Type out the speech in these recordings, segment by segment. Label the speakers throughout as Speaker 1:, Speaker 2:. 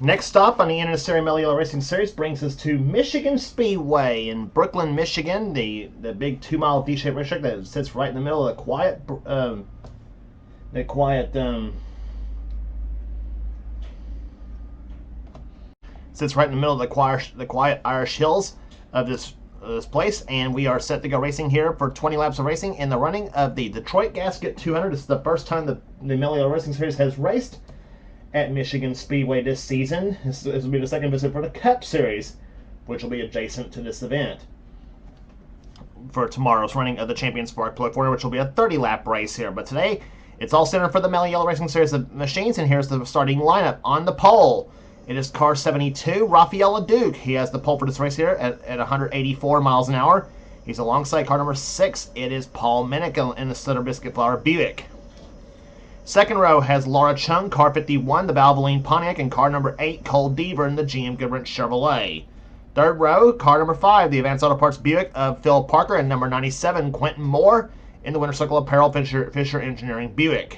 Speaker 1: Next stop on the NNSCRA Mello Yello Racing Series brings us to Michigan Speedway in Brooklyn, Michigan. The big 2-mile D-shaped racetrack that sits right in the middle of the quiet Irish hills of this place, and we are set to go racing here for 20 laps of racing in the running of the Detroit Gasket 200. This is the first time the Mello Yello Racing Series has raced at Michigan Speedway this season. This will be the second visit for the Cup Series, which will be adjacent to this event for tomorrow's running of the Champion Spark Plug 400, which will be a 30-lap race here. But today, it's all centered for the Mello Yello Racing Series of machines, and here's the starting lineup. On the pole, it is car 72, Rafael LeDuc. He has the pole for this race here at 184 miles an hour. He's alongside car number 6. It is Paul Minick in the Sutter Biscuit Flour Buick. Second row has Laura Chung, car 51, the Valvoline Pontiac, and car number 8, Cole Deaver in the GM Goodwrench Chevrolet. Third row, car number 5, the Advanced Auto Parts Buick of Phil Parker, and number 97, Quentin Moore in the Winter Circle Apparel Fisher Engineering Buick.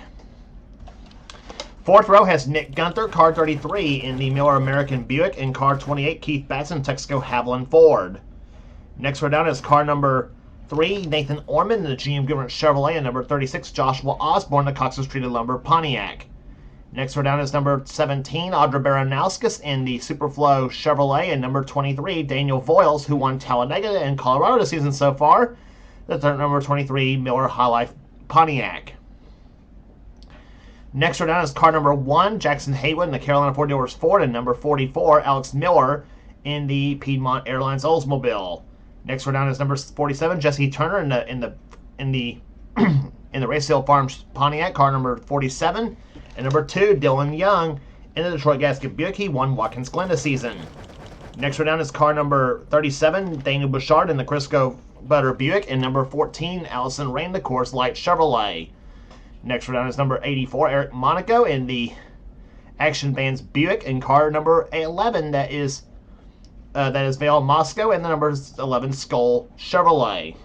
Speaker 1: Fourth row has Nick Gunther, car 33 in the Miller American Buick, and car 28, Keith Batson, Texaco Haviland Ford. Next row down is car number 3, Nathan Orman in the GM Goodwrench Chevrolet, and number 36, Joshua Osborne, the Cox's Treated Lumber Pontiac. Next row down is number 17, Audra Baranowskis in the Superflow Chevrolet, and number 23, Daniel Voiles, who won Talladega and Colorado this season so far, the number 23 Miller High Life Pontiac. Next row down is car number 1, Jackson Haywood in the Carolina Ford Dealers Ford, and number 44, Alex Miller in the Piedmont Airlines Oldsmobile. Next row down is number 47, Jesse Turner in the Race Hill Farms Pontiac, car number 47, and number 2, Dylan Young in the Detroit Gasket Buick. He won Watkins Glen this season. Next row down is car number 37, Daniel Bouchard in the Crisco Butter Buick, and number 14, Allison Rain, the Coors Light Chevrolet. Next row down is number 84, Eric Monaco in the Action Vans Buick, and car number 11, that is Vail Moscow, and the number 11 Skull Chevrolet.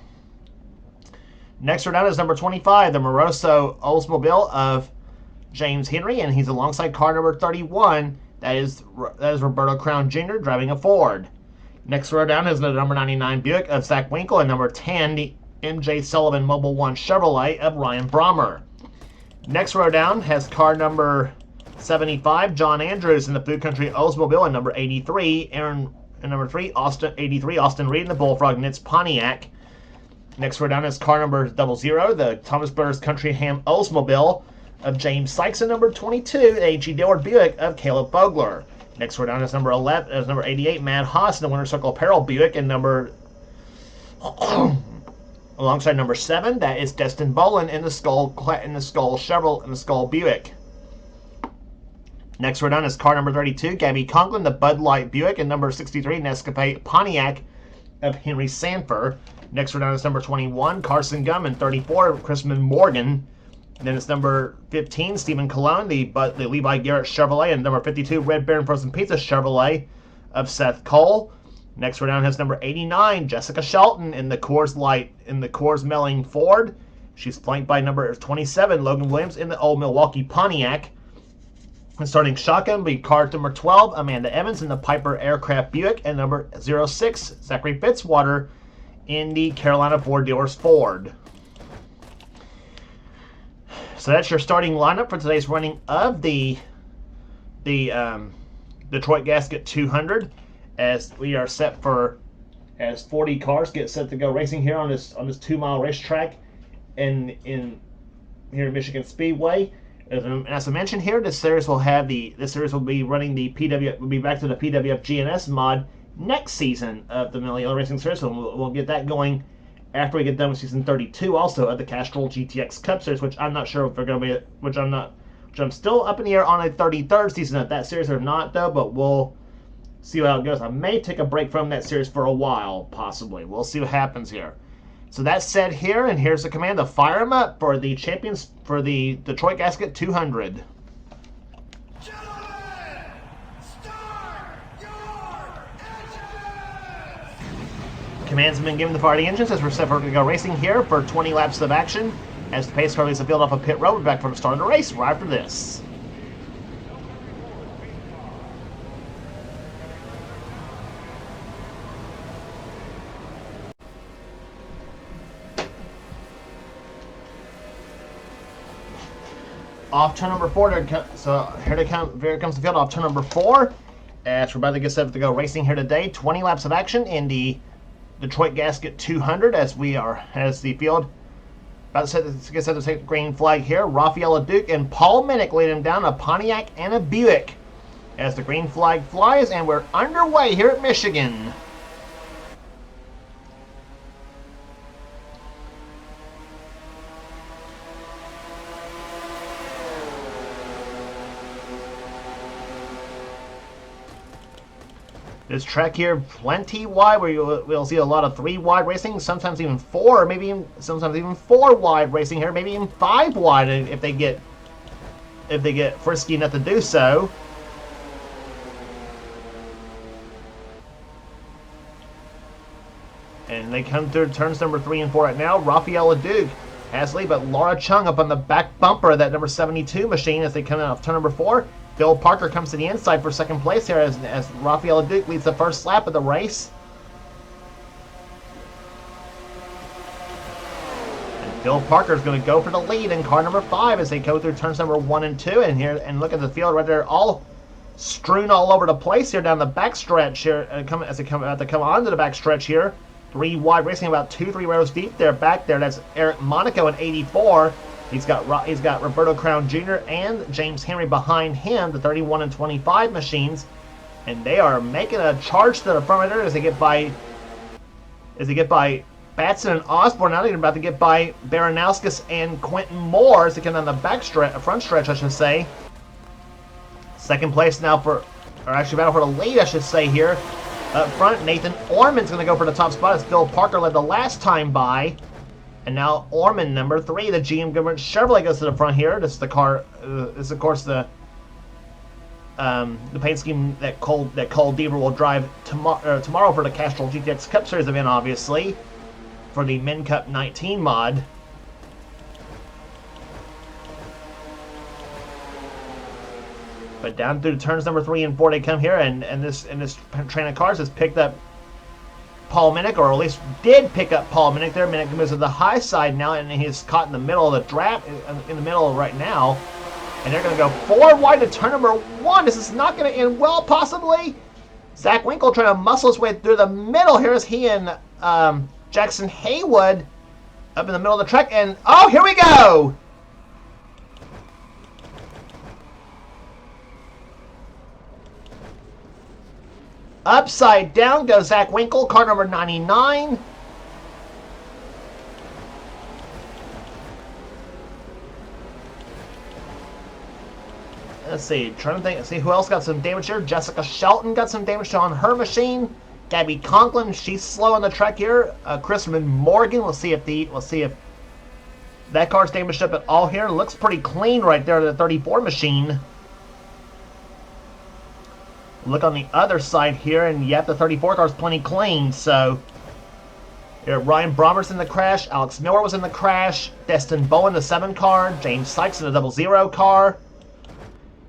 Speaker 1: Next row down is number 25, the Moroso Oldsmobile of James Henry, and he's alongside car number 31, that is Roberto Crown Jr. driving a Ford. Next row down is the number 99 Buick of Zach Winkle, and number 10, the MJ Sullivan Mobile One Chevrolet of Ryan Brommer. Next row down has car number 75, John Andrews in the Food Country Oldsmobile, and number 83, Austin Reed in the Bullfrog Knits Pontiac. Next row down is car number 00, the Thomas Brothers Country Ham Oldsmobile of James Sykes, and number 22, the A.G. Dillard Buick of Caleb Vogler. Next row down is number 88, Matt Haas in the Winter Circle Apparel Buick, and alongside number 7, that is Destin Bolin in the Skull Buick. Next row down is car number 32, Gabby Conklin, the Bud Light Buick, and number 63, Nescafe Pontiac of Henry Sanford. Next row down is number 21, Carson Gum, and 34, Chrisman Morgan. Then it's number 15, Stephen Cologne, the Levi Garrett Chevrolet, and number 52, Red Baron Frozen Pizza Chevrolet of Seth Cole. Next row down has number 89, Jessica Shelton in the Coors Melling Ford. She's flanked by number 27, Logan Williams in the Old Milwaukee Pontiac. And starting shotgun will be car number 12, Amanda Evans in the Piper Aircraft Buick, and number 06, Zachary Fitzwater in the Carolina Ford Dealers Ford. So that's your starting lineup for today's running of the Detroit Gasket 200, as we are set for, as 40 cars get set to go racing here on this 2-mile racetrack here in Michigan Speedway. As I mentioned here, this series will be running will be back to the PWF GNS mod next season of the Mello Yello Racing Series. So we'll get that going after we get done with season 32, also of the Castrol GTX Cup Series, which I'm not sure if they're going to be, which I'm still up in the air on a 33rd season of that series or not, though. But we'll see how it goes. I may take a break from that series for a while, possibly. We'll see what happens here. So that's said here, and here's the command to fire them up for the champions for the Detroit Gasket 200.
Speaker 2: Gentlemen, start your engines!
Speaker 1: Commands have been given to fire the engines as we're set for to go racing here for 20 laps of action. As the pace car leaves the field off a pit road, we're back for the start of the race right after this. Off turn number 4. So here comes the field off turn number 4. As we're about to get set to go racing here today. 20 laps of action in the Detroit Gasket 200 as the field about to get set to take the green flag here. Rafael Duke and Paul Minnick lead him down, a Pontiac and a Buick as the green flag flies, and we're underway here at Michigan. This track here, plenty wide, where we'll see a lot of 3 wide racing, sometimes even 4, maybe sometimes even 4 wide racing here, maybe even 5 wide if they get frisky enough to do so. And they come through turns number 3 and 4 right now. Rafael Duke has lead, but Laura Chung up on the back bumper of that number 72 machine as they come out of turn number 4. Phil Parker comes to the inside for second place here as Rafael Duke leads the first lap of the race. And Phil Parker is going to go for the lead in car number 5 as they go through turns number 1 and 2. And look at the field right there, all strewn all over the place here down the back stretch here as they come onto the back stretch here. 3 wide racing, about 2-3 rows deep there back there. That's Eric Monaco in 84. He's got Roberto Crown Jr. and James Henry behind him, the 31 and 25 machines, and they are making a charge to the front right there as they get by Batson and Osborne. Now they're about to get by Baranowskis and Quentin Moore as they come down the front stretch, I should say. Second place now battle for the lead, I should say here. Up front, Nathan Orman's going to go for the top spot as Phil Parker led the last time by. And now Orman, number 3, the GM Government Chevrolet, goes to the front here. This is the car. This is, of course, the paint scheme that Cole Deaver will drive tomorrow for the Castrol GTX Cup Series event, obviously, for the Men Cup 19 mod. But down through turns number 3 and 4 they come here, and this train of cars has picked up Paul Minnick, or at least did pick up Paul Minnick there. Minnick moves to the high side now, and he's caught in the middle of the draft, in the middle right now. And they're going to go 4 wide to turn number 1. This is not going to end well, possibly. Zach Winkle trying to muscle his way through the middle here as he and Jackson Haywood up in the middle of the track. And, oh, here we go! Upside down goes Zach Winkle, car number 99. Let's see, trying to think, see who else got some damage here. Jessica Shelton got some damage on her machine. Gabby Conklin, she's slow on the track here. Christopher Morgan, we'll see if that car's damaged up at all here. Looks pretty clean right there, the 34 machine. Look on the other side here, and yet the 34 car is plenty clean. So here, Ryan Brommer's in the crash. Alex Miller was in the crash. Destin Bowen, the 7 car. James Sykes in the 00 car.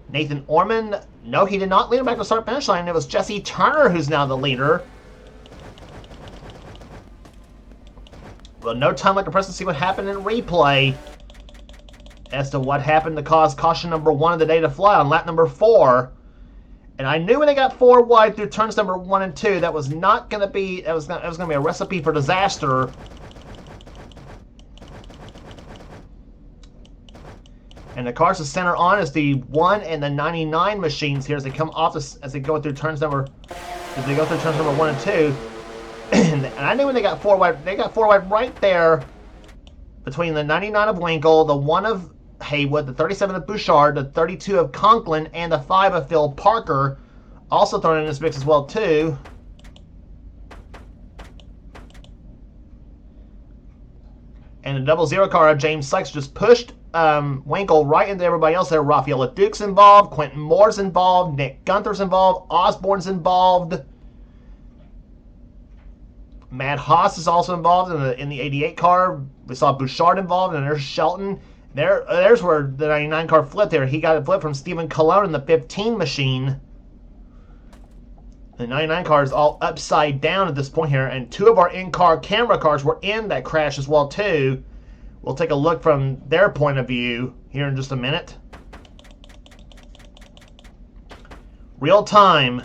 Speaker 1: Nathan Orman, no, he did not lead him back to the start-finish line. It was Jesse Turner who's now the leader. Well, no time like a press to see what happened in replay as to what happened to cause caution number 1 of the day to fly on lap number 4. And I knew when they got 4 wide through turns number 1 and 2, that was not going to be, that was going to be a recipe for disaster. And the cars to center on is the 1 and the 99 machines here as they come off as they go through turns number 1 and 2. And I knew when they got 4 wide, they got 4 wide right there between the 99 of Winkle, the 1 of Haywood, the 37 of Bouchard, the 32 of Conklin, and the 5 of Phil Parker, also thrown in this mix as well too. And the 00 car of James Sykes just pushed Winkle right into everybody else there. Rafael Duke's involved, Quentin Moore's involved, Nick Gunther's involved, Osborne's involved. Matt Haas is also involved in the 88 car. We saw Bouchard involved, and there's Shelton. There's where the 99 car flipped there. He got a flip from Stephen Colon in the 15 machine. The 99 car is all upside down at this point here, and 2 of our in-car camera cars were in that crash as well too. We'll take a look from their point of view here in just a minute. Real time.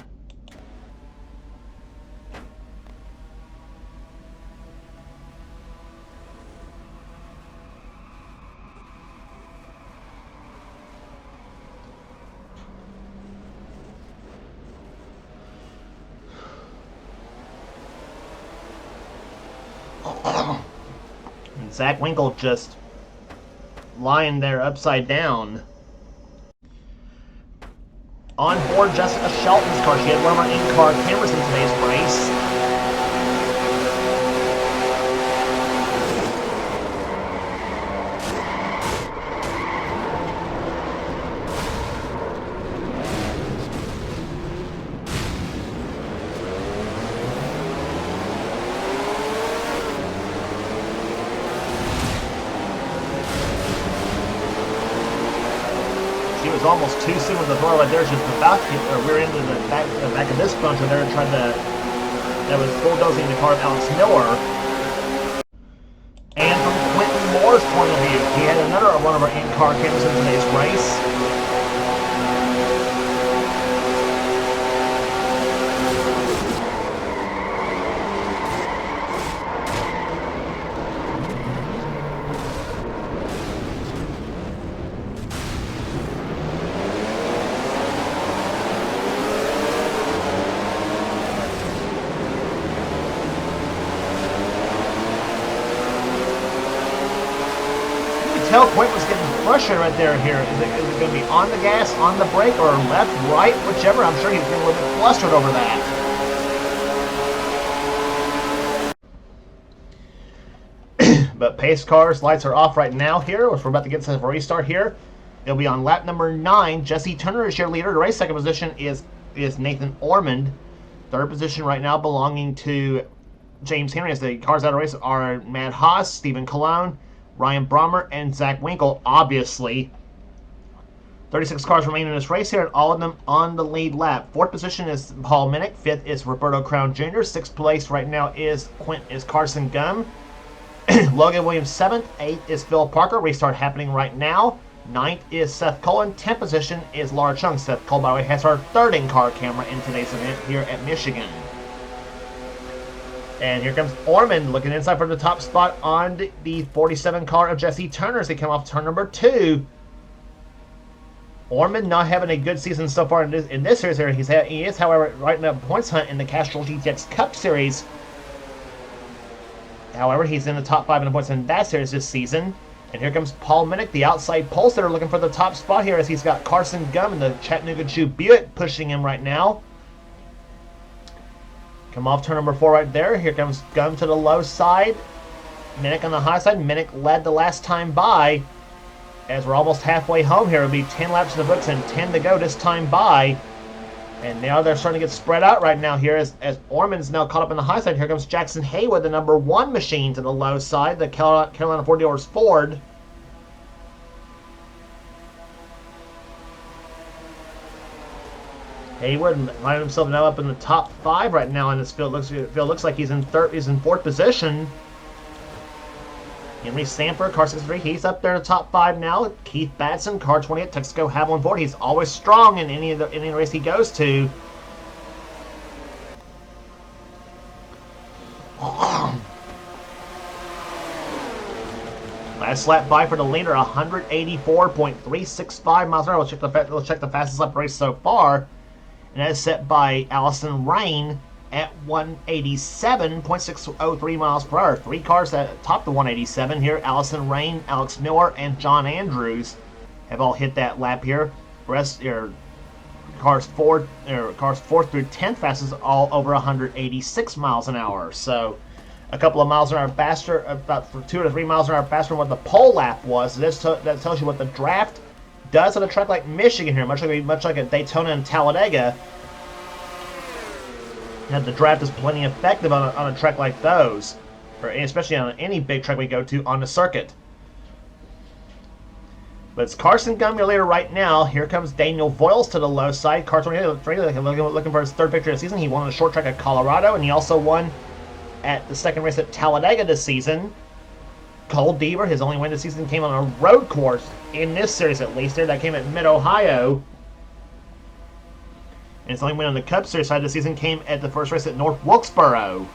Speaker 1: And Zach Winkle just lying there upside down. On board Jessica Shelton's car. She had one of our in-car cameras in today's race. She was almost too soon with the throw right there. She was about to get the rear end of the back of this bunch right there, trying to. That was bulldozing the car of Alex Miller. And from Quentin Moore's point of view, he had another one of our in-car cameras in today's race. Tell Quentin was getting frustrated right there. Here, is it going to be on the gas, on the brake, or left, right, whichever? I'm sure he's getting a little bit flustered over that. But pace cars, lights are off right now here, which we're about to get to the restart here. It'll be on lap number 9. Jesse Turner is your leader. The race second position is Nathan Ormond. Third position right now belonging to James Henry. As the cars out of race are Matt Haas, Stephen Cologne, Ryan Brommer, and Zach Winkle, obviously. 36 cars remain in this race here, and all of them on the lead lap. Fourth position is Paul Minnick. Fifth is Roberto Crown Jr. Sixth place right now is Carson Gum. Logan Williams 7th. 8th is Phil Parker. Restart happening right now. 9th is Seth Cullen. 10th position is Laura Chung. Seth Cullen, by the way, has her third in-car camera in today's event here at Michigan. And here comes Ormond looking inside for the top spot on the 47 car of Jesse Turner as they come off turn number 2. Ormond not having a good season so far in this series here. He is, however, right in a points hunt in the Castrol GTX Cup Series. However, he's in the top 5 in the points in that series this season. And here comes Paul Minnick, the outside pole sitter, looking for the top spot here as he's got Carson Gum in the Chattanooga Jew Buick pushing him right now. Come off turn number 4 right there. Here comes Gum to the low side. Minnick on the high side. Minnick led the last time by. As we're almost halfway home here, it'll be 10 laps in the books and 10 to go this time by. And now they're starting to get spread out right now here as Ormond's now caught up in the high side. Here comes Jackson Haywood, the number 1 machine, to the low side, the Carolina Ford Dealers Ford. Haywood lining himself now up in the top 5 right now in this field. Looks like he's in 4th position. Henry Sanford, car 63, he's up there in the top 5 now. Keith Batson, car 28, Texaco Haviland Ford. He's always strong in any race he goes to. Last lap by for the leader, 184.365 miles an hour. Let's check the fastest lap race so far. And that is set by Allison Rain at 187.603 miles per hour. 3 cars that top the 187 here. Allison Rain, Alex Miller, and John Andrews have all hit that lap here. Rest cars 4 through 10th fastest all over 186 miles an hour. So a couple of miles an hour faster, about 2 to 3 miles an hour faster than what the pole lap was. So that tells you what the draft does on a track like Michigan here, much like a Daytona and Talladega. And the draft is plenty effective on a track like those, or especially on any big track we go to on the circuit. But it's Carson Gum, your leader right now. Here comes Daniel Voiles to the low side. Car 28 looking for his 3rd victory of the season. He won on the short track at Colorado, and he also won at the 2nd race at Talladega this season. Cole Deaver, his only win this season came on a road course in this series, at least. That came at Mid-Ohio. And his only win on the Cup Series side of the season came at the first race at North Wilkesboro.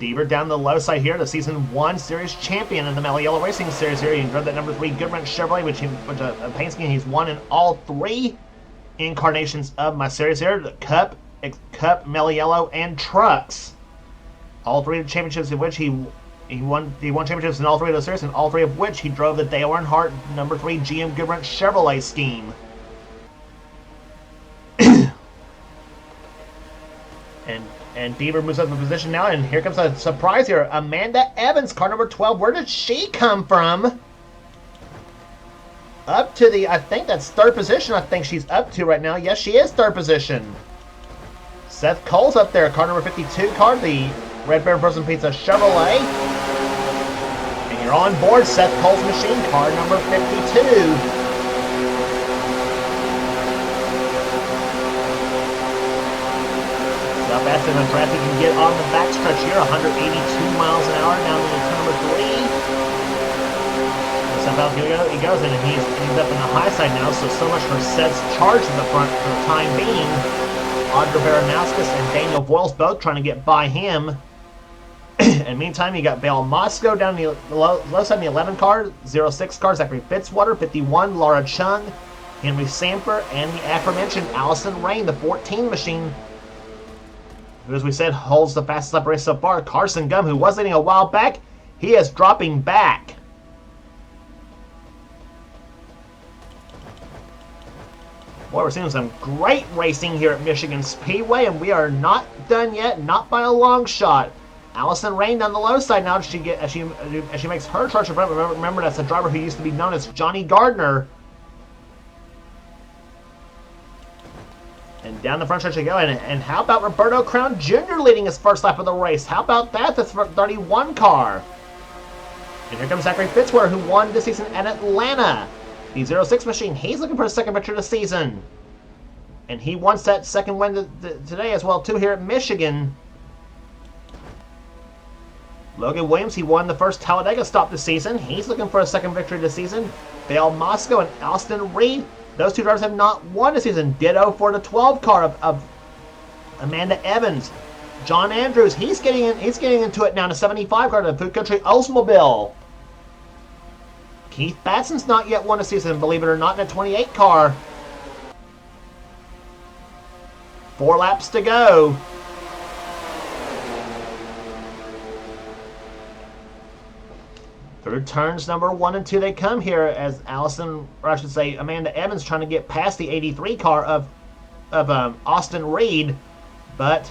Speaker 1: Deaver down the low side here, the Season 1 Series champion in the Mello Yello Racing Series here. He drove that number 3 Goodwrench Chevrolet, which a paint scheme he's won in all 3 incarnations of my series here. The Cup, Mello Yello, and Trucks. All 3 championships in which he won championships in all 3 of those series, and all 3 of which he drove the Dale Earnhardt number 3 GM Goodwrench Chevrolet scheme. And Deaver moves up in position now, and here comes a surprise here. Amanda Evans, car number 12. Where did she come from? Up to the, I think that's 3rd position I think she's up to right now. Yes, she is 3rd position. Seth Cole's up there, car number 52 car, the Red Bear Frozen Pizza Chevrolet. And you're on board Seth Cole's machine, car number 52. How fast in the traffic can get on the backstretch here, 182 miles an hour down to turn number 3. Somehow he goes in, and he's up in the high side now, so much for Seth's charge in the front for the time being. Audra Varanauskas and Daniel Voiles both trying to get by him. And meantime, you got Bale Moscow down the low side in the 11 car, 06 car, Zachary Fitzwater, 51, Laura Chung, Henry Samper, and the aforementioned Allison Rain, the 14 machine, who, as we said, holds the fastest lap race so far. Carson Gum, who was leading a while back, he is dropping back. Boy, we're seeing some great racing here at Michigan Speedway, and we are not done yet, not by a long shot. Allison Rain down the low side now as she makes her charge in front. Remember, that's a driver who used to be known as Johnny Gardner. And down the front stretch they go. And how about Roberto Crown Jr. leading his first lap of the race? How about that? That's for 31 car. And here comes Zachary Fitzwater, who won this season at Atlanta. The 06 machine. He's looking for a second victory of the season. And he wants that second win today as well, too, here at Michigan. Logan Williams, he won the first Talladega stop this season. He's looking for a second victory this season. Dale Moscow and Austin Reed, those 2 drivers have not won this season. Ditto for the 12 car of Amanda Evans. John Andrews, he's getting into it now, to 75 car, the Food Country Oldsmobile. Keith Batson's not yet won a season, believe it or not, in a 28 car. 4 laps to go. Through turns number 1 and 2 they come here, as Amanda Evans trying to get past the 83 car of Austin Reed, but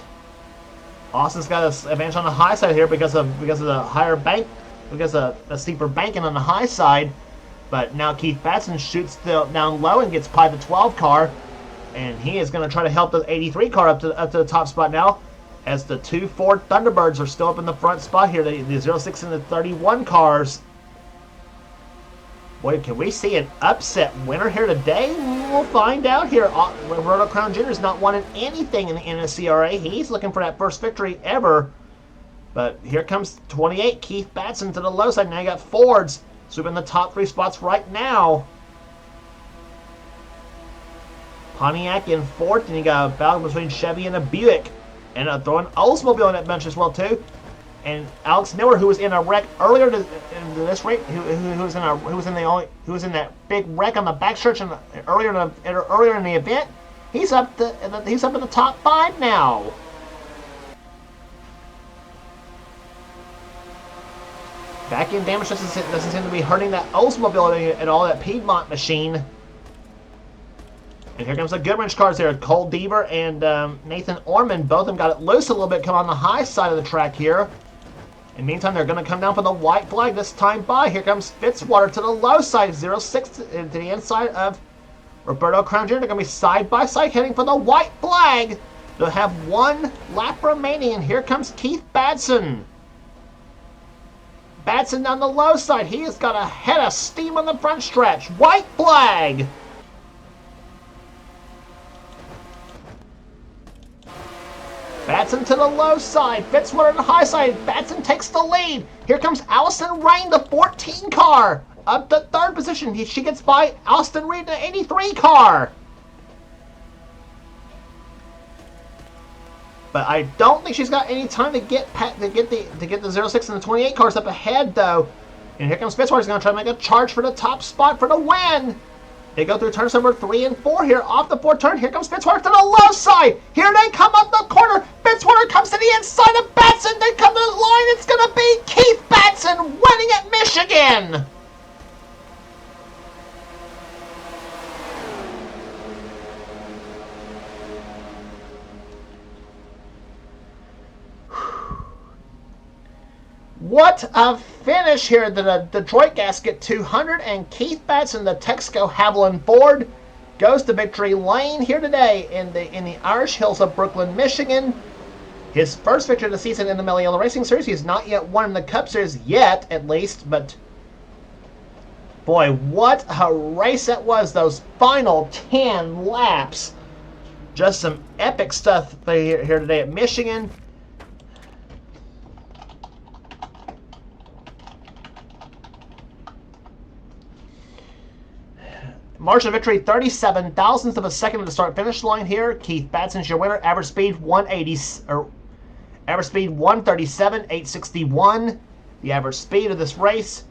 Speaker 1: Austin's got an advantage on the high side here because of the higher bank, because of the steeper banking on the high side. But now Keith Batson shoots down low and gets by the 12 car, and he is going to try to help the 83 car up to the top spot now, as the 2 Ford Thunderbirds are still up in the front spot here, the 06 and the 31 cars. Boy, can we see an upset winner here today? We'll find out here. Roberto Crown Jr. has not won anything in the NNSCRA. He's looking for that first victory ever. But here comes 28, Keith Batson to the low side. Now you got Fords sweeping the top 3 spots right now. Pontiac in 4th, and you got a battle between Chevy and a Buick. And throwing Oldsmobile in that bunch as well, too. And Alex Miller, who was in a wreck earlier in this race, who was in that big wreck on the backstretch earlier in the event, he's up in the top 5 now. Back end damage doesn't seem to be hurting that Oldsmobile at all, that Piedmont machine. And here comes the Goodwrench cars here. Cole Deaver and Nathan Orman, both of them got it loose a little bit, come on the high side of the track here. In the meantime, they're going to come down for the white flag this time by. Here comes Fitzwater to the low side, 06 to the inside of Roberto Crown Jr. They're going to be side by side heading for the white flag. They'll have 1 lap remaining, and here comes Keith Batson. Batson down the low side. He has got a head of steam on the front stretch. White flag. Batson to the low side, Fitzwater to the high side, Batson takes the lead. Here comes Allison Rain, the 14 car, up to 3rd position. She gets by Austin Reed, the 83 car. But I don't think she's got any time to get the 06 and the 28 cars up ahead, though. And here comes Fitzwater's going to try to make a charge for the top spot for the win. They go through turns number 3 and 4 here. Off the 4th turn, here comes Fitzwater to the low side. Here they come up the corner. Fitzwater comes to the inside of Batson. They come to the line. It's going to be Keith Batson winning at Michigan. What a finish here! The Detroit Gasket 200 and Keith Batson, the Texaco Haviland Ford, goes to victory lane here today in the Irish Hills of Brooklyn, Michigan. His first victory of the season in the Mello Racing Series. He's not yet won in the Cup Series yet, at least, but boy, what a race that was! Those final 10 laps, just some epic stuff here today at Michigan. Margin of victory, 37 thousandths of a second to the start-finish line here. Keith Batson's your winner. Average speed 137.861. The average speed of this race.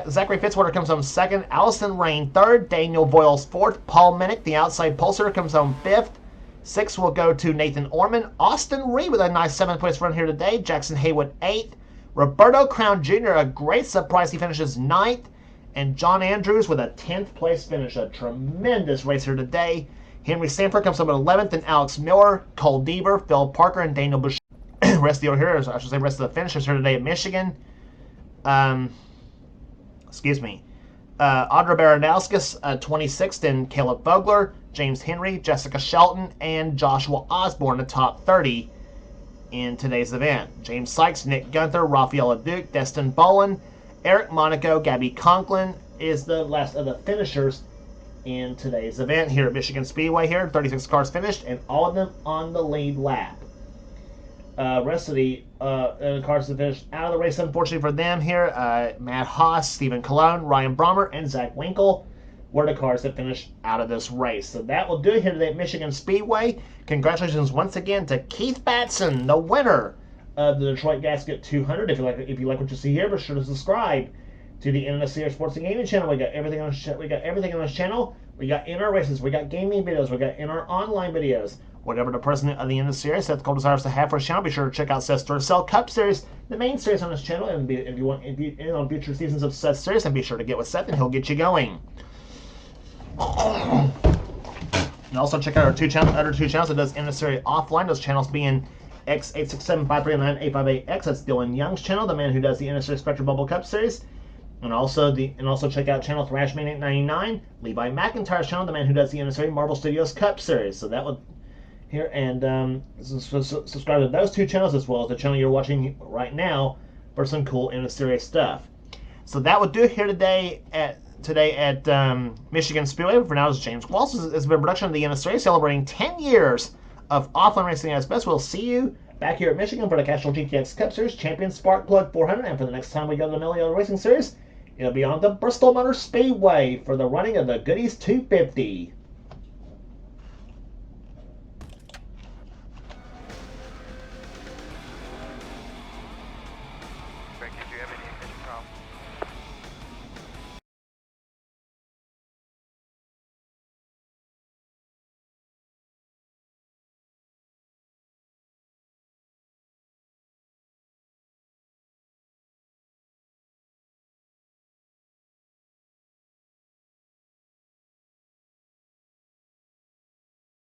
Speaker 1: Zachary Fitzwater comes home second. Allison Rain third. Daniel Voiles fourth. Paul Minnick, the outside pulser, comes home fifth. Sixth will go to Nathan Orman. Austin Reed with a nice 7th place run here today. Jackson Haywood 8th. Roberto Crown Jr., a great surprise. He finishes 9th. And John Andrews with a 10th place finish. A tremendous racer today. Henry Sanford comes up at 11th, and Alex Miller, Cole Deaver, Phil Parker, and Daniel Bush. Rest of the order here, I should say rest of the finishers here today at Michigan. Excuse me. Audra Baranowskis, 26th, and Caleb Vogler, James Henry, Jessica Shelton, and Joshua Osborne, the top 30 in today's event. James Sykes, Nick Gunther, Rafaela Duke, Destin Bolin, Eric Monaco, Gabby Conklin is the last of the finishers in today's event here at Michigan Speedway here. 36 cars finished, and all of them on the lead lap. Rest of the cars that finished out of the race, unfortunately for them here, Matt Haas, Stephen Cologne, Ryan Brommer, and Zach Winkle were the cars that finished out of this race. So that will do it here today at Michigan Speedway. Congratulations once again to Keith Batson, the winner of the Detroit Gasket 200. If you like what you see here, be sure to subscribe to the NNSCRA Sports and Gaming channel. We got everything on this channel. We got in our races, we got gaming videos, we got in our online videos. Whatever the president of the NNSCRA Seth Cole desires to have for his channel, be sure to check out Seth's Duracell Cup Series, the main series on this channel. And if you want to be in on future seasons of Seth's series, then be sure to get with Seth, and he'll get you going. And also check out our other two channels that does NNSCRA offline. Those channels being X867539858X, that's Dylan Young's channel, the man who does the NNSCRA Spectre Bubble Cup Series. And also check out channel Thrashman899, Levi McIntyre's channel, the man who does the NNSCRA Marvel Studios Cup Series. So that would here, and subscribe to those two channels as well as the channel you're watching right now for some cool NNSCRA stuff. So that would do it here today at Michigan Speedway. For now, this is James Walsh. This has been a production of the NNSCRA celebrating 10 years of offline racing at its best. We'll see you back here at Michigan for the Castrol GTX Cup Series, Champion Spark Plug 400, and for the next time we go to the Mello Racing Series, it'll be on the Bristol Motor Speedway for the running of the Goodies 250.